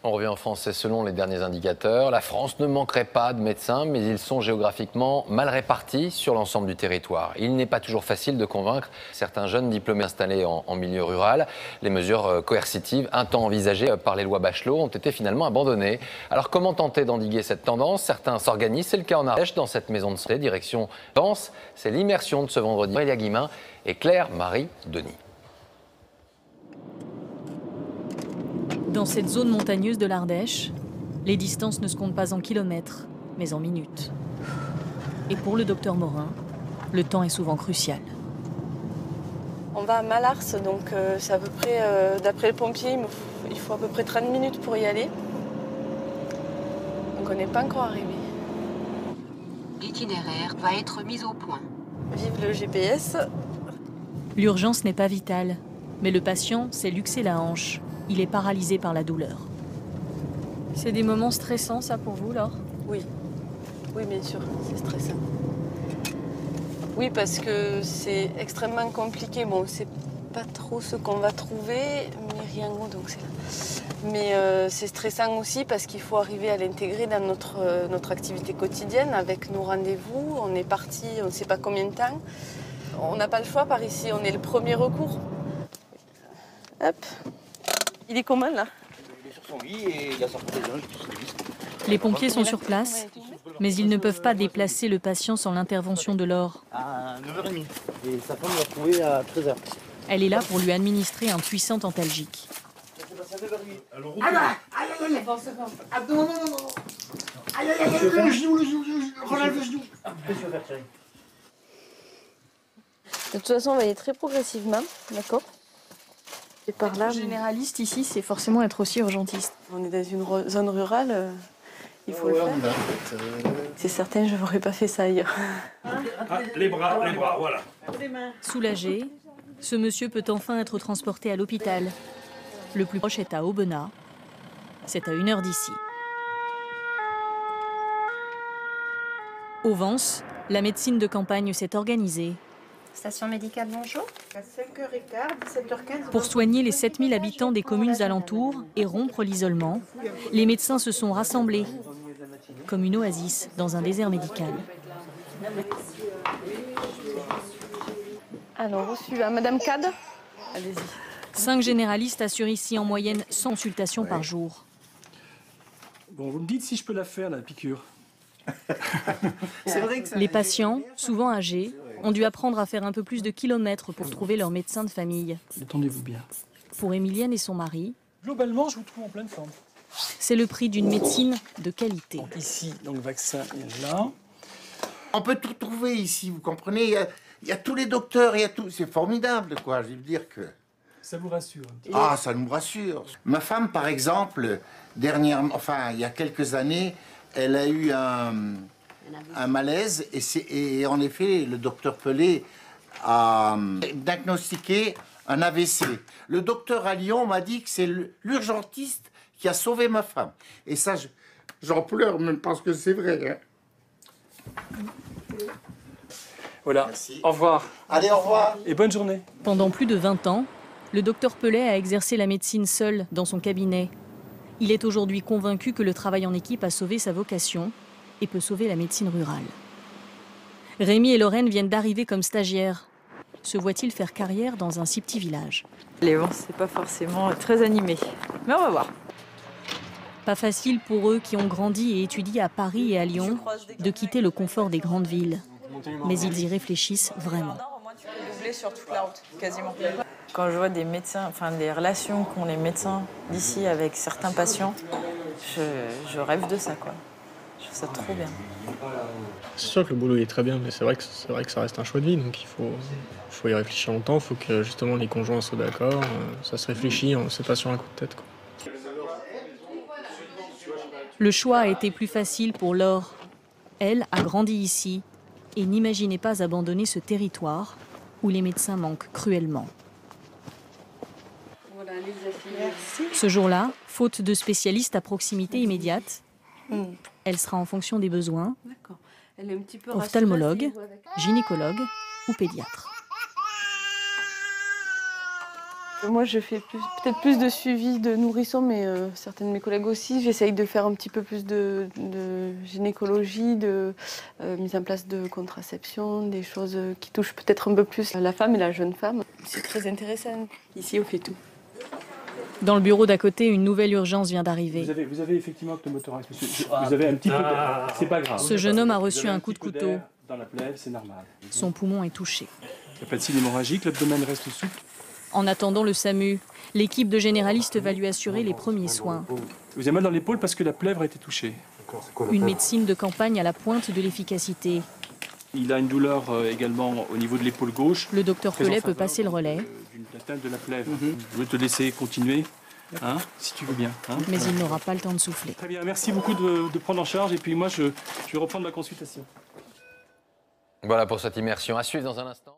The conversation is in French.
On revient en France, c'est selon les derniers indicateurs. La France ne manquerait pas de médecins, mais ils sont géographiquement mal répartis sur l'ensemble du territoire. Il n'est pas toujours facile de convaincre certains jeunes diplômés installés en milieu rural. Les mesures coercitives, un temps envisagées par les lois Bachelot, ont été finalement abandonnées. Alors comment tenter d'endiguer cette tendance? Certains s'organisent, c'est le cas en Ardèche, dans cette maison de santé, direction Vence. C'est l'immersion de ce vendredi. Aurélia Guimin et Claire-Marie Denis. Dans cette zone montagneuse de l'Ardèche, les distances ne se comptent pas en kilomètres, mais en minutes. Et pour le docteur Morin, le temps est souvent crucial. On va à Malars, donc c'est à peu près, d'après le pompier, il faut à peu près 30 minutes pour y aller. Donc on n'est pas encore arrivé. L'itinéraire va être mis au point. Vive le GPS. L'urgence n'est pas vitale, mais le patient s'est luxé la hanche. Il est paralysé par la douleur. C'est des moments stressants, ça, pour vous, Laure? Oui, oui, bien sûr, c'est stressant. Oui, parce que c'est extrêmement compliqué. Bon, c'est pas trop ce qu'on va trouver, Myriango, donc c'est là. Mais c'est stressant aussi parce qu'il faut arriver à l'intégrer dans notre activité quotidienne avec nos rendez-vous. On est parti, on ne sait pas combien de temps. On n'a pas le choix par ici, on est le premier recours. Hop. Il est comment là? Il est sur son lit et il a sorti les linges. Les pompiers sont sur place, mais ils ne peuvent pas déplacer le patient sans l'intervention de Laure. À 9h30. Et sa femme l'a retrouvé à 13h. Elle est là pour lui administrer un puissant antalgique. Aïe, aïe, aïe, ah, non, non, non, non. Aïe, aïe, aïe, le genou, relève le genou. Qu'est-ce que tu veux faire, Thierry? De toute façon, on va y aller très progressivement, d'accord? Et par là, Généraliste ici, c'est forcément être aussi urgentiste. on est dans une zone rurale, il faut le faire. C'est certain, je n'aurais pas fait ça ailleurs. Ah, les bras, voilà. Soulagé, ce monsieur peut enfin être transporté à l'hôpital. Le plus proche est à Aubenas. C'est à 1 heure d'ici. Au Vence, la médecine de campagne s'est organisée. Station médicale, bonjour. À 5h15, 17h15. Pour soigner les 7000 habitants des communes alentours et rompre l'isolement, les médecins se sont rassemblés, comme une oasis dans un désert médical. Alors, au suivant, Madame Cade, allez-y. 5 généralistes assurent ici en moyenne 100 consultations par jour. Bon, vous me dites si je peux la faire, la piqûre. C'est vrai que ça... Les patients, souvent âgés, ont dû apprendre à faire un peu plus de kilomètres pour trouver leur médecin de famille. Détendez-vous bien. Pour Émilienne et son mari, Globalement, je vous trouve en pleine forme. c'est le prix d'une médecine de qualité. Donc ici, donc, le vaccin est là. On peut tout trouver ici, vous comprenez, il y a tous les docteurs, il y a tout. C'est formidable, quoi. Je veux dire que... Ça vous rassure un petit peu. Ah, ça nous rassure. Ma femme, par exemple, enfin, il y a quelques années, elle a eu un malaise et en effet, le docteur Pelé a diagnostiqué un AVC. Le docteur à Lyon m'a dit que c'est l'urgentiste qui a sauvé ma femme. Et ça, j'en pleure même parce que c'est vrai. Hein. Voilà, Merci. au revoir. Allez, au revoir. Et bonne journée. Pendant plus de 20 ans, le docteur Pellet a exercé la médecine seul dans son cabinet. Il est aujourd'hui convaincu que le travail en équipe a sauvé sa vocation et peut sauver la médecine rurale. Rémi et Lorraine viennent d'arriver comme stagiaires. Se voient-ils faire carrière dans un si petit village? Les vents, c'est pas forcément très animé, mais on va voir. Pas facile pour eux qui ont grandi et étudié à Paris et à Lyon de quitter le confort des grandes villes. Mais ils y réfléchissent vraiment. Sur toute la route, quasiment. Quand je vois des médecins, enfin des relations qu'ont les médecins d'ici avec certains patients, je rêve de ça, quoi. Je trouve ça trop bien. C'est sûr que le boulot est très bien, mais c'est vrai que ça reste un choix de vie, donc il faut y réfléchir longtemps, il faut que justement les conjoints soient d'accord, ça se réfléchit, c'est pas sur un coup de tête, quoi. Le choix a été plus facile pour Laure. Elle a grandi ici et n'imaginait pas abandonner ce territoire où les médecins manquent cruellement. Ce jour-là, faute de spécialistes à proximité immédiate, elle sera en fonction des besoins, ophtalmologue, gynécologue ou pédiatre. Moi, je fais peut-être plus de suivi de nourrissons, mais certains de mes collègues aussi. J'essaye de faire un petit peu plus de gynécologie, de mise en place de contraception, des choses qui touchent peut-être un peu plus la femme et la jeune femme. C'est très intéressant. Ici, on fait tout. Dans le bureau d'à côté, une nouvelle urgence vient d'arriver. Vous avez effectivement pneumothorax, monsieur. Vous avez un petit peu d'air. C'est pas grave. Ce jeune homme a reçu un coup de couteau. Dans la plèvre, c'est normal. Son poumon est touché. Il n'y a pas de signe hémorragique, l'abdomen reste souple. En attendant le SAMU, l'équipe de généralistes va lui assurer les premiers soins. Vous avez mal dans l'épaule parce que la plèvre a été touchée. Une médecine de campagne à la pointe de l'efficacité. Il a une douleur également au niveau de l'épaule gauche. Le docteur Pellet peut passer le relais. D'une atteinte de la plèvre. Je vais te laisser continuer, hein, si tu veux bien. Hein. Mais il n'aura pas le temps de souffler. Très bien, merci beaucoup de prendre en charge. Et puis moi, je vais reprendre ma consultation. Voilà pour cette immersion. À suivre dans un instant.